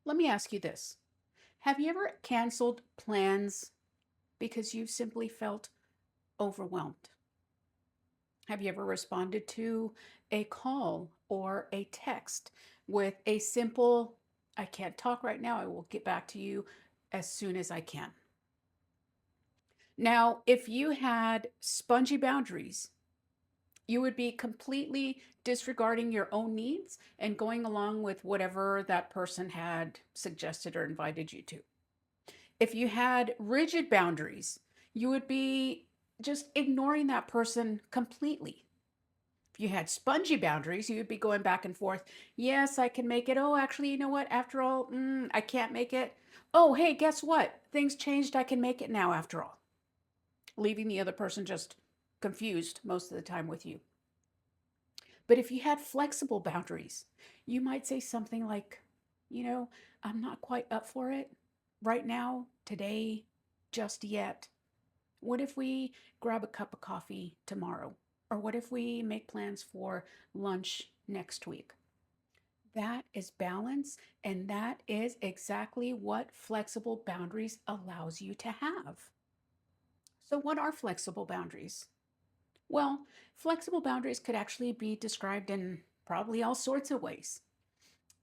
Let me ask you this. Have you ever canceled plans because you simply felt overwhelmed? Have you ever responded to a call or a text with a simple, I can't talk right now, I will get back to you as soon as I can? Now, if you had spongy boundaries, you would be completely disregarding your own needs and going along with whatever that person had suggested or invited you to. If you had rigid boundaries, you would be just ignoring that person completely. If you had spongy boundaries, you would be going back and forth. Yes, I can make it. Oh, actually, you know what? After all, I can't make it. Oh, hey, guess what? Things changed. I can make it now after all. Leaving the other person just confused most of the time with you. But if you had flexible boundaries, you might say something like, I'm not quite up for it right now, today, just yet. What if we grab a cup of coffee tomorrow? Or what if we make plans for lunch next week? That is balance, and that is exactly what flexible boundaries allows you to have. So, what are flexible boundaries? Well, flexible boundaries could actually be described in probably all sorts of ways.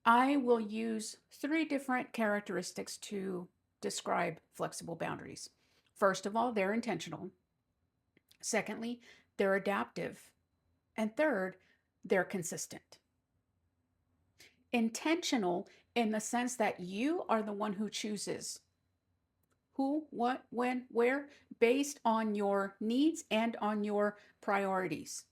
I will use three different characteristics to describe flexible boundaries. First of all, they're intentional. Secondly, they're adaptive. And third, they're consistent. Intentional in the sense that you are the one who chooses who, what, when, where, based on your needs and on your priorities.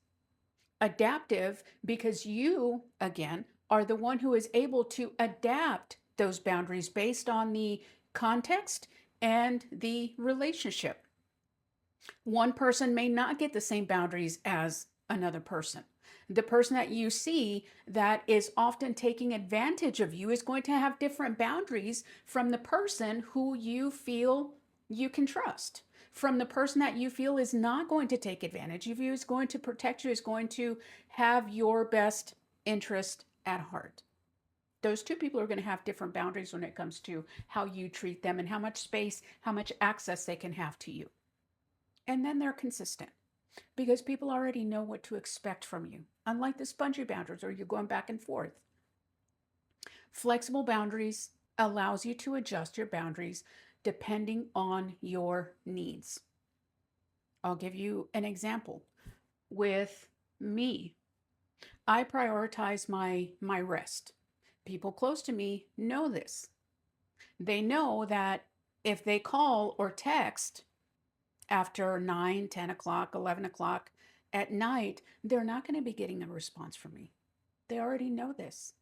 Adaptive because you, again, are the one who is able to adapt those boundaries based on the context and the relationship. One person may not get the same boundaries as another person. The person that you see that is often taking advantage of you is going to have different boundaries from the person who you feel you can trust. From the person that you feel is not going to take advantage of you, is going to protect you, is going to have your best interest at heart. Those two people are going to have different boundaries when it comes to how you treat them and how much space, how much access they can have to you. And then they're consistent because people already know what to expect from you. Unlike the spongy boundaries, or you're going back and forth. Flexible boundaries allows you to adjust your boundaries depending on your needs. I'll give you an example. With me, I prioritize my rest. People close to me know this. They know that if they call or text after 9, 10 o'clock, 11 o'clock at night, they're not going to be getting a response from me. They already know this.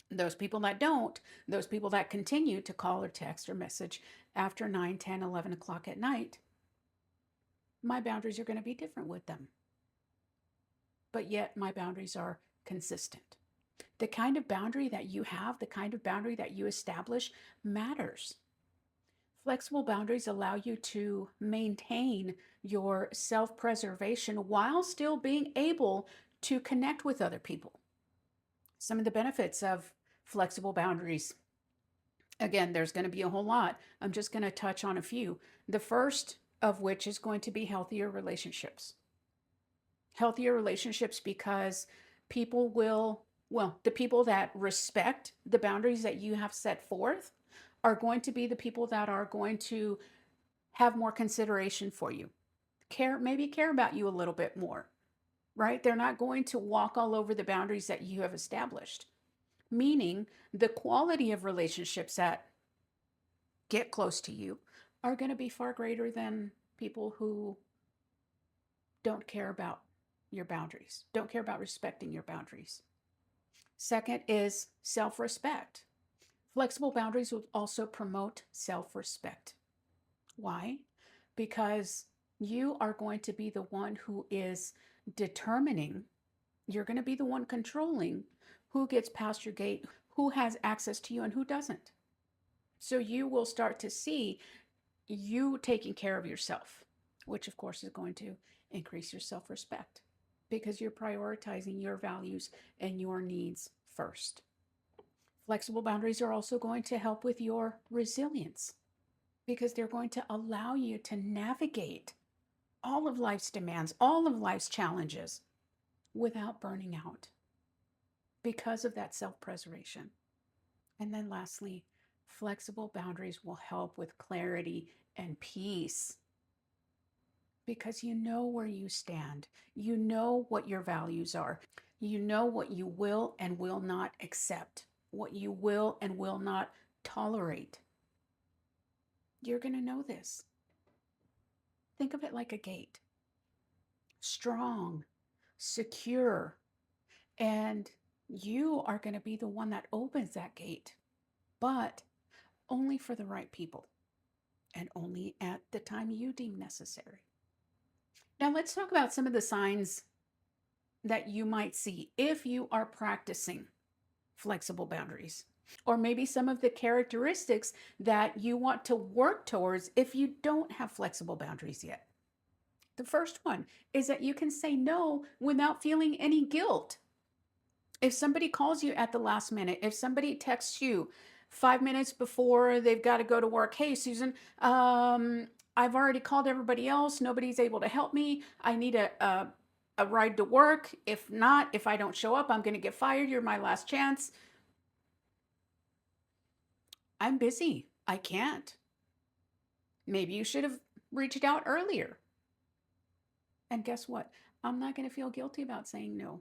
Those people that don't, those people that continue to call or text or message after 9, 10, 11 o'clock at night, my boundaries are going to be different with them. But yet my boundaries are consistent. The kind of boundary that you have, the kind of boundary that you establish matters. Flexible boundaries allow you to maintain your self preservation while still being able to connect with other people. Some of the benefits of flexible boundaries. Again, there's going to be a whole lot. I'm just going to touch on a few. The first of which is going to be healthier relationships. Healthier relationships because people will, well, the people that respect the boundaries that you have set forth are going to be the people that are going to have more consideration for you, maybe care about you a little bit more, right? They're not going to walk all over the boundaries that you have established, meaning the quality of relationships that get close to you are going to be far greater than people who don't care about your boundaries, don't care about respecting your boundaries. Second is self respect. Flexible boundaries will also promote self respect. Why? Because you are going to be the one who is determining, you're going to be the one controlling who gets past your gate, who has access to you, and who doesn't. So you will start to see you taking care of yourself, which of course is going to increase your self respect because you're prioritizing your values and your needs first. Flexible boundaries are also going to help with your resilience because they're going to allow you to navigate all of life's demands, all of life's challenges without burning out because of that self preservation. And then lastly, flexible boundaries will help with clarity and peace because you know where you stand. You know what your values are. You know what you will and will not accept, what you will and will not tolerate. You're going to know this. Think of it like a gate, strong, secure, and you are going to be the one that opens that gate, but only for the right people and only at the time you deem necessary. Now, let's talk about some of the signs that you might see if you are practicing flexible boundaries, or maybe some of the characteristics that you want to work towards if you don't have flexible boundaries yet. The first one is that you can say no without feeling any guilt. If somebody calls you at the last minute, if somebody texts you 5 minutes before they've got to go to work, hey, Susan, I've already called everybody else. Nobody's able to help me. I need a ride to work. If not, if I don't show up, I'm going to get fired. You're my last chance. I'm busy. I can't. Maybe you should have reached out earlier. And guess what? I'm not going to feel guilty about saying no.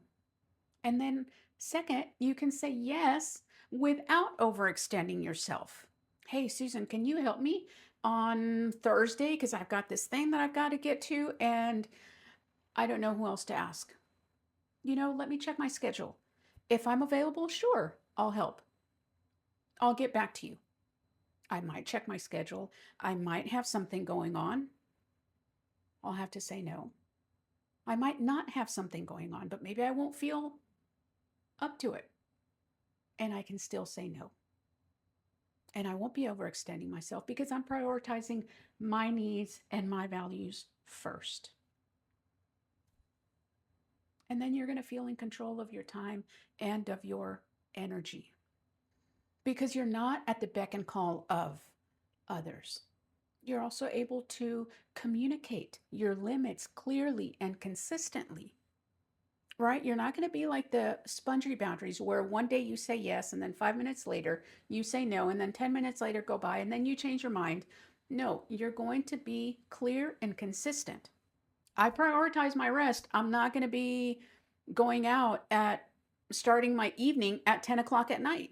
And then, second, you can say yes without overextending yourself. Hey, Susan, can you help me on Thursday? Because I've got this thing that I've got to get to, and I don't know who else to ask. Let me check my schedule. If I'm available, sure, I'll help. I'll get back to you. I might check my schedule. I might have something going on. I'll have to say no. I might not have something going on, but maybe I won't feel up to it. And I can still say no. And I won't be overextending myself because I'm prioritizing my needs and my values first. And then you're going to feel in control of your time and of your energy because you're not at the beck and call of others. You're also able to communicate your limits clearly and consistently, right? You're not going to be like the spongy boundaries where one day you say yes and then 5 minutes later you say no and then 10 minutes later go by and then you change your mind. No, you're going to be clear and consistent. I prioritize my rest. I'm not going to be going out at starting my evening at 10 o'clock at night.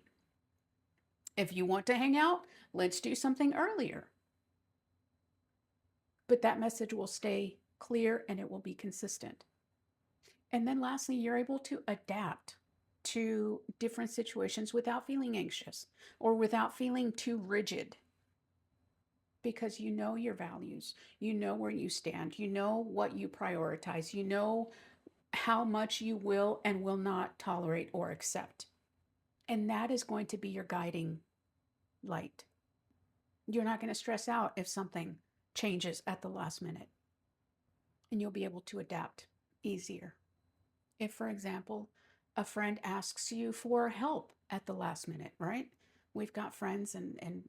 If you want to hang out, let's do something earlier. But that message will stay clear and it will be consistent. And then lastly, you're able to adapt to different situations without feeling anxious or without feeling too rigid because you know your values, you know where you stand, you know what you prioritize, you know how much you will and will not tolerate or accept. And that is going to be your guiding light. You're not going to stress out if something changes at the last minute, and you'll be able to adapt easier. If, for example, a friend asks you for help at the last minute, right? We've got friends and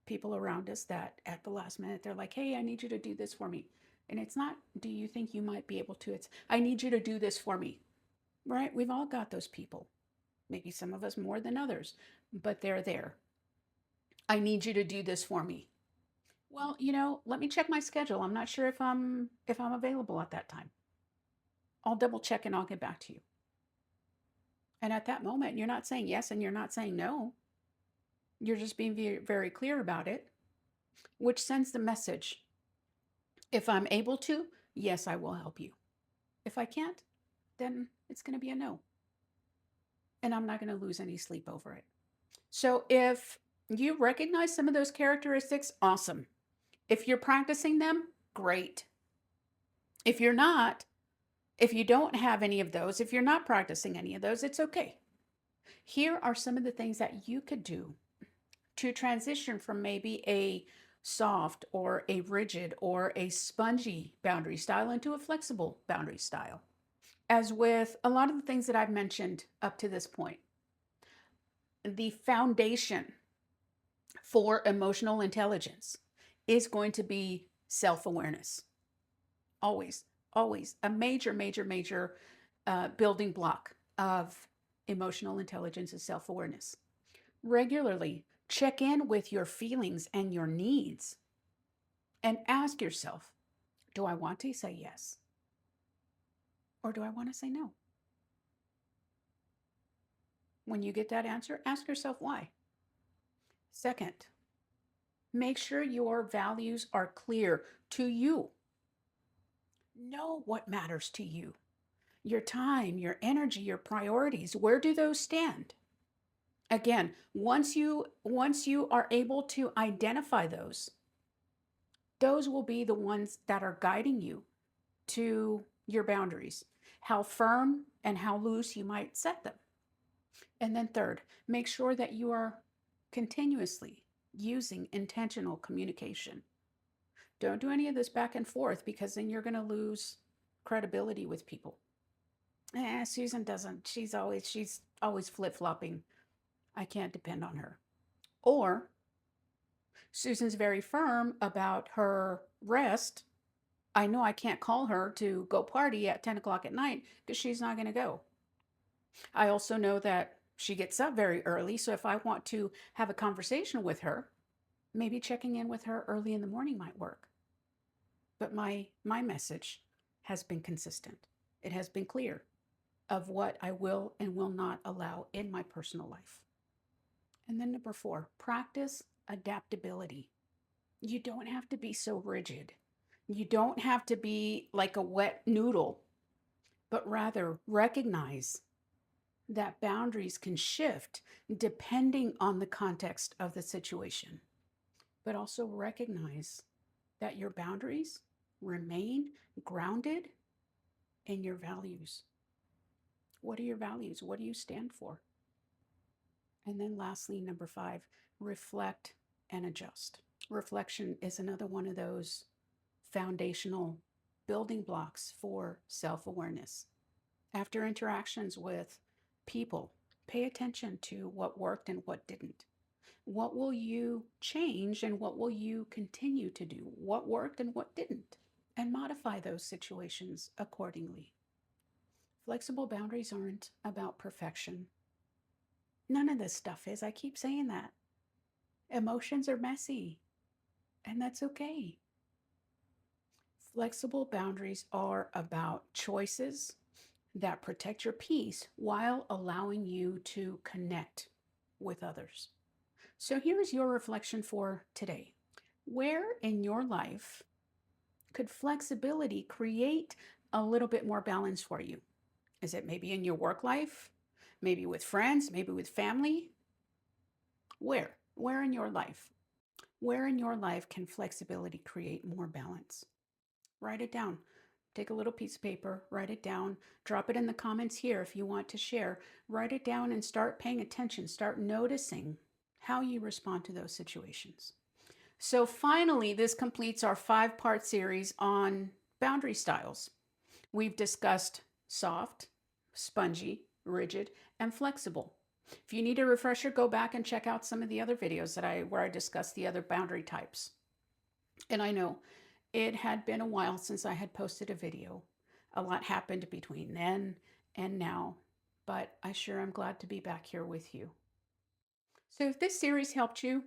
people around us that at the last minute, they're like, hey, I need you to do this for me. And it's not, do you think you might be able to? It's, I need you to do this for me, right? We've all got those people. Maybe some of us more than others, but they're there. I need you to do this for me. Well, let me check my schedule. I'm not sure if I'm available at that time. I'll double check and I'll get back to you. And at that moment, you're not saying yes and you're not saying no. You're just being very, very clear about it, which sends the message. If I'm able to, yes, I will help you. If I can't, then it's going to be a no. And I'm not going to lose any sleep over it. So if you recognize some of those characteristics, awesome. If you're practicing them, great. If you're not, if you don't have any of those, if you're not practicing any of those, it's okay. Here are some of the things that you could do to transition from maybe a soft or a rigid or a spongy boundary style into a flexible boundary style. As with a lot of the things that I've mentioned up to this point, the foundation for emotional intelligence is going to be self-awareness. Always, always a major, major, major building block of emotional intelligence is self-awareness. Regularly check in with your feelings and your needs and ask yourself, do I want to say yes? Or do I want to say no? When you get that answer, ask yourself why. Second, make sure your values are clear to you. Know what matters to you. Your time, your energy, your priorities, where do those stand? Again, once you are able to identify those will be the ones that are guiding you to your boundaries, how firm and how loose you might set them. And then third, make sure that you are continuously using intentional communication. Don't do any of this back and forth because then you're going to lose credibility with people. Susan doesn't. She's always flip-flopping. I can't depend on her. Or Susan's very firm about her rest. I know I can't call her to go party at 10 o'clock at night because she's not going to go. I also know that she gets up very early. So if I want to have a conversation with her, maybe checking in with her early in the morning might work. But my message has been consistent. It has been clear of what I will and will not allow in my personal life. And then number 4, practice adaptability. You don't have to be so rigid. You don't have to be like a wet noodle, but rather recognize that boundaries can shift depending on the context of the situation. But also recognize that your boundaries remain grounded in your values. What are your values? What do you stand for? And then lastly, number 5, reflect and adjust. Reflection is another one of those foundational building blocks for self-awareness. After interactions with people, pay attention to what worked and what didn't. What will you change and what will you continue to do? What worked and what didn't? And modify those situations accordingly. Flexible boundaries aren't about perfection. None of this stuff is. I keep saying that. Emotions are messy, and that's okay. Flexible boundaries are about choices that protect your peace while allowing you to connect with others. So here's your reflection for today. Where in your life could flexibility create a little bit more balance for you? Is it maybe in your work life? Maybe with friends? Maybe with family? Where? Where in your life? Where in your life can flexibility create more balance? Write it down. Take a little piece of paper, write it down, drop it in the comments here if you want to share. Write it down and start paying attention. Start noticing how you respond to those situations. So finally, this completes our 5-part series on boundary styles. We've discussed soft, spongy, rigid, and flexible. If you need a refresher, go back and check out some of the other videos where I discussed the other boundary types. And I know it had been a while since I had posted a video. A lot happened between then and now, but I sure am glad to be back here with you. So if this series helped you,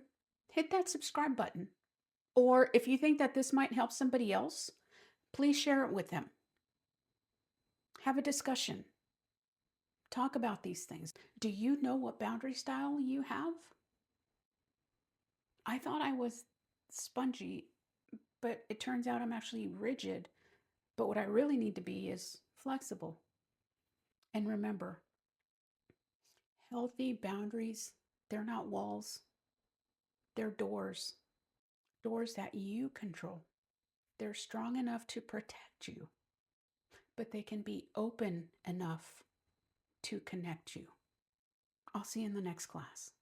hit that subscribe button. Or if you think that this might help somebody else, please share it with them. Have a discussion. Talk about these things. Do you know what boundary style you have? I thought I was spongy, but it turns out I'm actually rigid. But what I really need to be is flexible. And remember, healthy boundaries, they're not walls, they're doors. Doors that you control. They're strong enough to protect you, but they can be open enough to connect you. I'll see you in the next class.